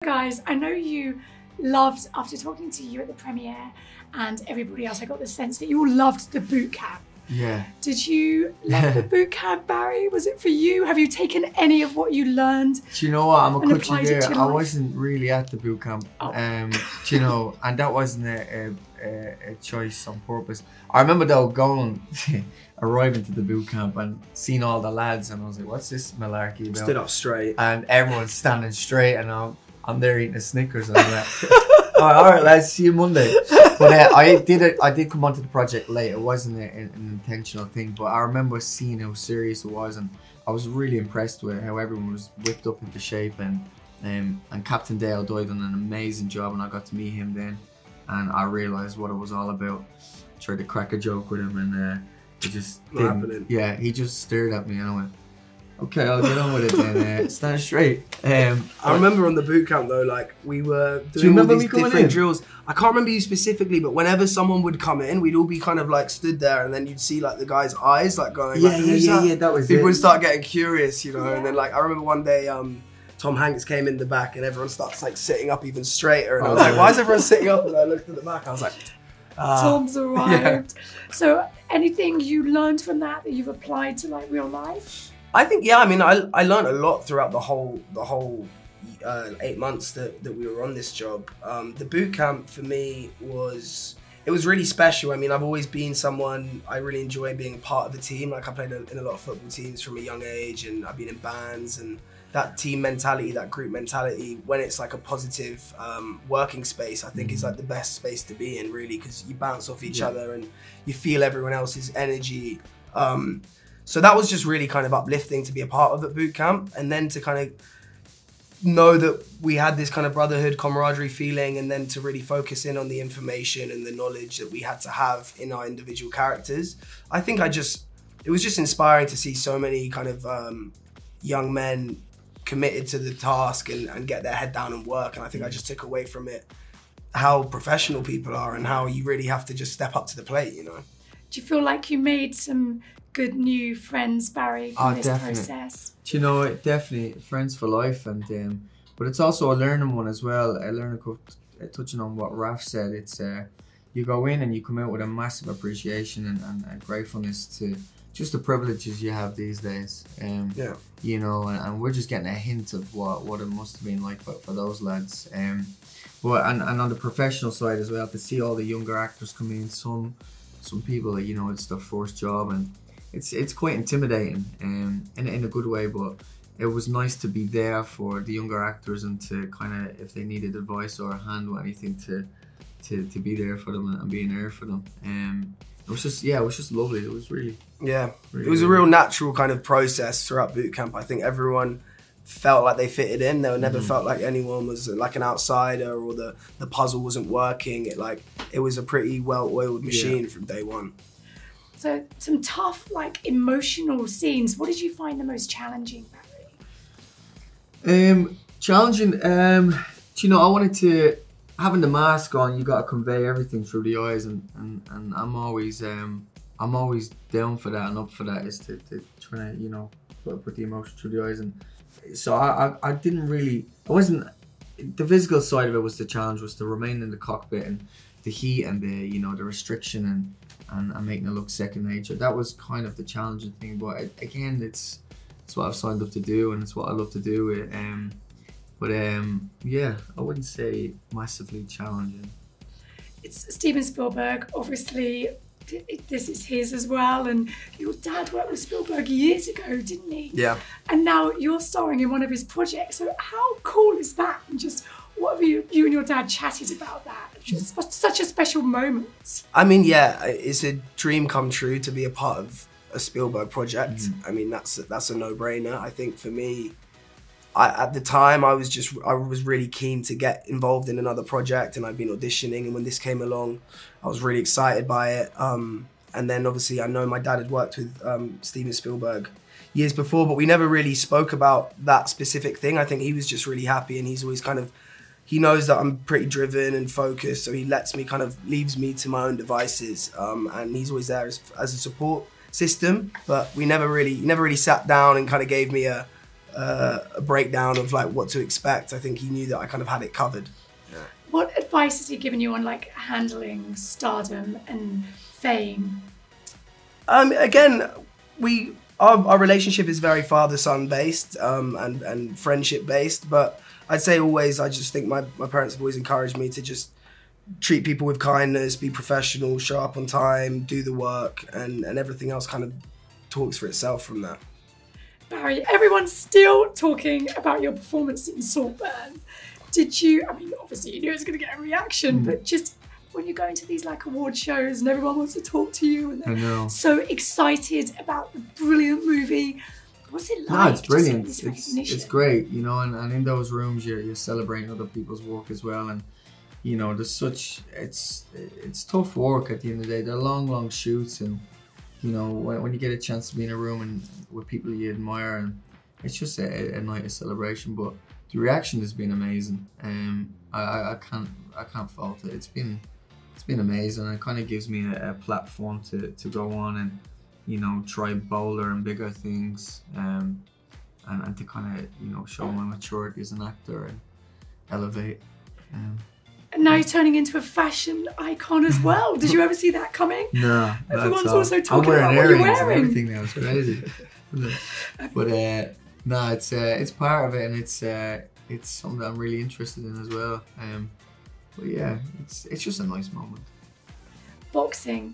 Guys, I know you loved, after talking to you at the premiere and everybody else, I got the sense that you all loved the boot camp. Yeah. Did you love the boot camp, Barry? Was it for you? Have you taken any of what you learned? Do you know what? I'm a cut you there. I life? wasn't really at the boot camp. Oh. Do you know, and that wasn't a choice on purpose. I remember though going, arriving to the boot camp and seeing all the lads, and I was like, what's this malarkey about? Stood up straight. And everyone's standing straight, and I'm there eating a Snickers, and I'm like, all right, lads, see you Monday. But I did come onto the project late. It wasn't an intentional thing, but I remember seeing how serious it was, and I was really impressed with how everyone was whipped up into shape, and Captain Dale Doyle done an amazing job, and I got to meet him then, and I realised what it was all about. I tried to crack a joke with him, and he just didn't. Yeah, he just stared at me, and I went, okay, I'll get on with it then. Stand straight. I remember on the boot camp though, like we were doing all these different drills. I can't remember you specifically, but whenever someone would come in, we'd all be kind of like stood there, and then you'd see like the guy's eyes like going. Yeah, that was People it. would start getting curious, you know. And then like I remember one day, Tom Hanks came in the back, and everyone starts like sitting up even straighter, and I was like, why is everyone sitting up? And I looked at the back, I was like, Tom's arrived. Yeah. So anything you learned from that you've applied to like real life? I think, yeah, I mean, I learned a lot throughout the whole 8 months that we were on this job. The boot camp for me was really special. I mean, I've always been someone, I really enjoy being a part of a team. Like I played in a lot of football teams from a young age, and I've been in bands, and that team mentality, that group mentality, when it's like a positive working space, I think is like the best space to be in, really, because you bounce off each other and you feel everyone else's energy. So that was just really kind of uplifting to be a part of at boot camp, and then to kind of know that we had this kind of brotherhood, camaraderie feeling, and then to really focus in on the information and the knowledge that we had to have in our individual characters. I think it was just inspiring to see so many kind of young men committed to the task and get their head down and work. And I think I just took away from it how professional people are and how you really have to just step up to the plate, you know. Do you feel like you made some good new friends, Barry, from this process? Do you know, definitely friends for life, and but it's also a learning one as well. Touching on what Raff said, it's you go in and you come out with a massive appreciation and gratefulness to just the privileges you have these days. You know, and we're just getting a hint of what it must have been like for those lads. But on the professional side as well, to see all the younger actors come in, some people, you know, it's their first job, and it's quite intimidating in a good way, but it was nice to be there for the younger actors and to kind of, if they needed advice or a hand or anything, to be there for them and being there for them. It was just lovely. It was really it was a real natural kind of process throughout boot camp. I think everyone felt like they fitted in. They never felt like anyone was like an outsider or the puzzle wasn't working. It was a pretty well-oiled machine from day one. So some tough, like, emotional scenes. What did you find the most challenging, Barry? Challenging. Do you know, I wanted to, having the mask on, you got to convey everything through the eyes, and I'm always down for that and up for that, is to try to, you know, put the emotion through the eyes. And so I didn't really, I wasn't, the physical side of it was the challenge, was to remain in the cockpit and the heat and the, you know, the restriction and making it look second nature. That was kind of the challenging thing, but again, it's what I've signed up to do, and it's what I love to do. Yeah, I wouldn't say massively challenging. It's Steven Spielberg, obviously. This is his as well, and your dad worked with Spielberg years ago, didn't he? Yeah. And now you're starring in one of his projects. So how cool is that? And just what have you and your dad chatted about that? Just such a special moment. I mean, yeah, it's a dream come true to be a part of a Spielberg project. I mean, that's a no-brainer. I think for me, at the time, I was really keen to get involved in another project, and I'd been auditioning, and when this came along, I was really excited by it. And then obviously I know my dad had worked with Steven Spielberg years before, but we never really spoke about that specific thing. I think he was just really happy, and he's always kind of, he knows that I'm pretty driven and focused, so he leaves me to my own devices, and he's always there as a support system. But we never really sat down and kind of gave me a a breakdown of like what to expect. I think he knew that I kind of had it covered. Yeah. What advice has he given you on like handling stardom and fame? Again, our relationship is very father-son based and friendship based, but I'd say always, I just think my parents have always encouraged me to just treat people with kindness, be professional, show up on time, do the work, and everything else kind of talks for itself from that. Barry, everyone's still talking about your performance in Saltburn. Did you, I mean, obviously you knew it was going to get a reaction, but just when you go into these like award shows and everyone wants to talk to you and they're so excited about the brilliant movie, what's it like? No, it's brilliant. It's great, you know, and in those rooms you're celebrating other people's work as well, and you know, there's such, it's tough work at the end of the day. They're long shoots, and you know, when you get a chance to be in a room and with people you admire, and it's just a night of celebration. But the reaction has been amazing. I can't fault it. It's been amazing, and it kind of gives me a platform to go on and, you know, try bolder and bigger things, and to kind of, you know, show my maturity as an actor and elevate. And now you're turning into a fashion icon as well. Did you ever see that coming? No. Everyone's also talking about what you're wearing. And everything now. It's crazy. But no, it's part of it, and it's something that I'm really interested in as well. But yeah, it's just a nice moment. Boxing.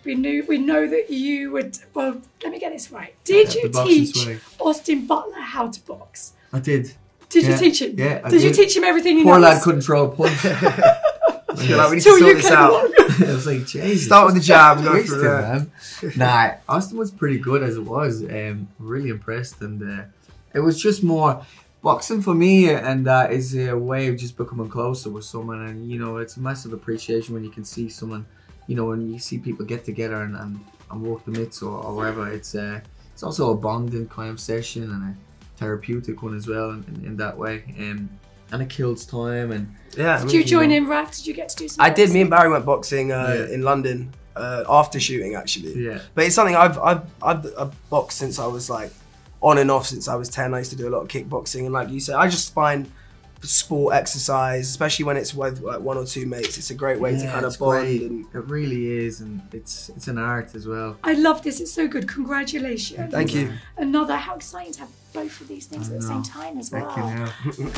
We know that you would. Well, let me get this right. Did you teach Austin Butler how to box? I did. Did you teach him? Yeah, I did. You teach him everything you know? Poor lad couldn't throw a punch. I feel like we need to sort this out. I was like, Jesus. Start with the jab, go for that. Nah, Austin was pretty good as it was. Really impressed, and it was just more boxing for me, and that is a way of just becoming closer with someone. And you know, it's a massive appreciation when you can see someone, you know, when you see people get together and work the mitts or whatever. It's also a bonding kind of session and a therapeutic one as well in that way, and it kills time. And yeah, did you join in, Raff? Did you get to do some I boxing? did. Me and Barry went boxing in London after shooting, actually. Yeah, but it's something I've boxed since I was like on and off since I was 10. I used to do a lot of kickboxing, and like you said, I just find sport exercise, especially when it's with like one or two mates, it's a great way to kind of bond. And it really is, and it's an art as well. I love this. It's so good. Congratulations. Thank you. How exciting to have both of these things at the same time as well. Thank you now.